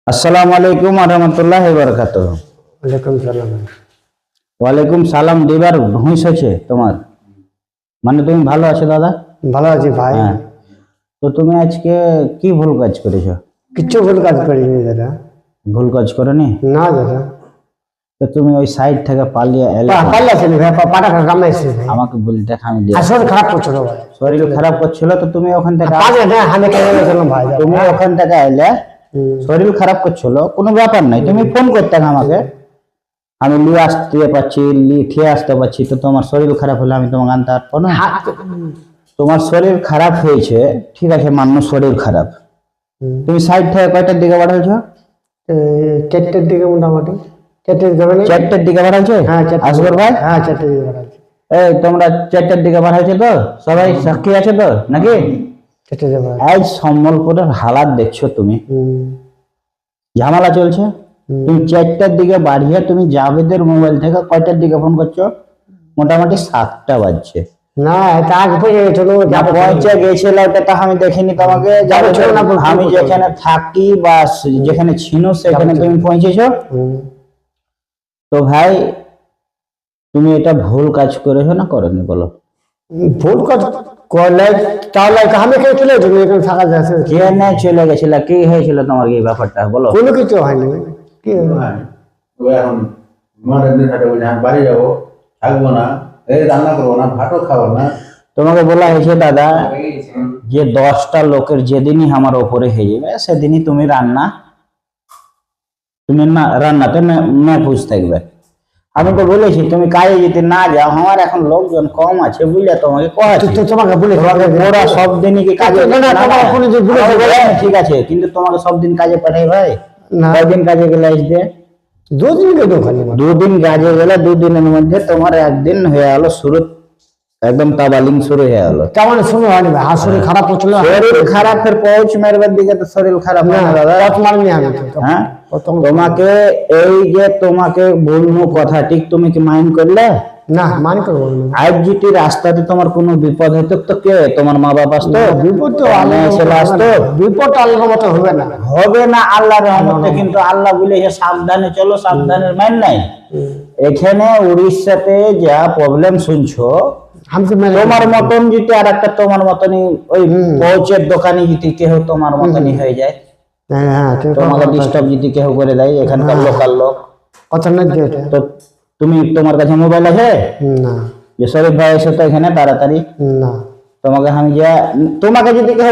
আসসালামু আলাইকুম রহমতুল্লাহি বারাকাতুহু। ওয়ালাইকুম সালাম। ওয়ালাইকুম সালাম দিবার হুঁশ আছে তোমার, মানে তুমি ভালো আছো দাদা? ভালো আছি ভাই। হ্যাঁ, তো তুমি আজকে কি ভুল কাজ করেছো? কিচ্ছু ভুল কাজ করিনি দাদা। ভুল কাজ করনি? না দাদা, তো তুমি ওই সাইড থেকে পালিয়ে এলে কেন? পাল্লাছেন ভাই, পাটা কামাইছে ভাই। আমাকে বলি দেখ আমি দিয়ে আসল খারাপ করছিল ভাই। শরীর খারাপ করছিল তো তুমি ওখান থেকে কাজে না আমি কেন গেছিলাম ভাই। তুমি ওখান থেকে এলে, শরীর খারাপ করছিল কোনো ব্যাপার নাই, তুমি ফোন করতে আমাকে, আমি নিয়ে আসতে পারছি, খেয়ে আসতে পারছি, তো তোমার শরীর খারাপ হলে আমি তোমাকে আনতে পারবো না? তোমার শরীর খারাপ হয়েছে, ঠিক আছে, মানুষ শরীর খারাপ, তুমি সাইড থেকে কয়টার দিকে বাড়াইছো? 4টার দিকে মোটামুটি। 4টার দিকে বাড়াইছে? হ্যাঁ আসগর ভাই, হ্যাঁ 4টার দিকে বাড়াইছে। এই তোমরা 4টার দিকে বাড়াইছো তো? সবাই সাক্ষী আছে তো নাকি? 4টার দিকে বাড়াইছে। আজ সম্বলপুরের হালাত দেখছো তুমি, ঝামেলা চলছে, তুমি 4টার দিকে বাড়িয়ে তুমি জাভেদের মোবাইল থেকে কয়টার দিকে ফোন করছো? মোটামুটি 7টা বাজছে। না এটা আগে পৌঁছে গেছিল। পৌঁছে গেছিল ওটা তো আমি দেখিনি তোমাকে। আমি যেখানে থাকি বা যেখানে ছিল সেখানে তুমি পৌঁছেছো। তো ভাই তুমি এটা ভুল কাজ করেছো না করনি বলো? ভুল কাজ করলে তাহলে আমি কেউ চলে যাবো, এখানে থাকা যাচ্ছে। কে না চলে গেছিল, কি হয়েছিল তোমার এই ব্যাপারটা বলো? কোনো কিছু হয়নি। কি এখন বাড়ি যাবো, থাকবো না, এই রান্না করবো না, ভাতও খাবো না। তোমাকে বলা হয়েছে দাদা যে 10টা লোকের যেদিনই আমার ওপরে হয়ে যাবে সেদিনই তুমি রান্নাতে মেহফুজ থাকবে। আমি তো বলেছি তুমি কাজে যদি না যাও, আমার এখন লোকজন কম আছে বুঝলে, তোমাকে তোমাকে বলে ওরা সব দিনই কি কাজে? ঠিক আছে, কিন্তু তোমাকে সব দিন কাজে পাঠাই ভাই? কয়দিন কাজে গেলে আসবে? 2 দিন গেল খালি। 2 দিন কাজে গেলে 2 দিনের মধ্যে তোমার একদিন হয়ে গেল শুরু, একদম তাবালিং শুরু হয়ে গেল। কেমন শুনে হয়নি ভাই, শরীর খারাপ হচ্ছিল। শরীর খারাপের পৌঁছ মারবার দিকে তো শরীর খারাপ না দাদা। হ্যাঁ, তোমাকে এই যে তোমাকে বলবো কথা ঠিক, তুমি কি মাইন্ড করলে? না মান করবো না। আজ যদি রাস্তাতে তোমার কোনো বিপদ হতো তো কে? তোমার মা বাবা আসতো? বিপদ তো ছেলে আসতো? বিপদ আল্লাহর মতো হবে না, হবে না আল্লাহর রহমতে, কিন্তু আল্লাহ বলেছে সাবধানে চলো, সাবধানের মান নাই। এখানে উড়িষ্যাতে যা প্রবলেম শুনছো, তোমার মতন যদি আর একটা তোমার মতনই ওই পৌঁছের দোকানে যদি কেউ তোমার মতনই হয়ে যায়, তোমাকে ডিস্টার্ব যদি কেউ করে দেয় এখানকার লোকাল লোক, তো তুমি তোমার কাছে মোবাইল আছে না যে শরীফ ভাই এসে তো এখানে তাড়াতাড়ি না, তোমাকে আমি তোমাকে যদি কেউ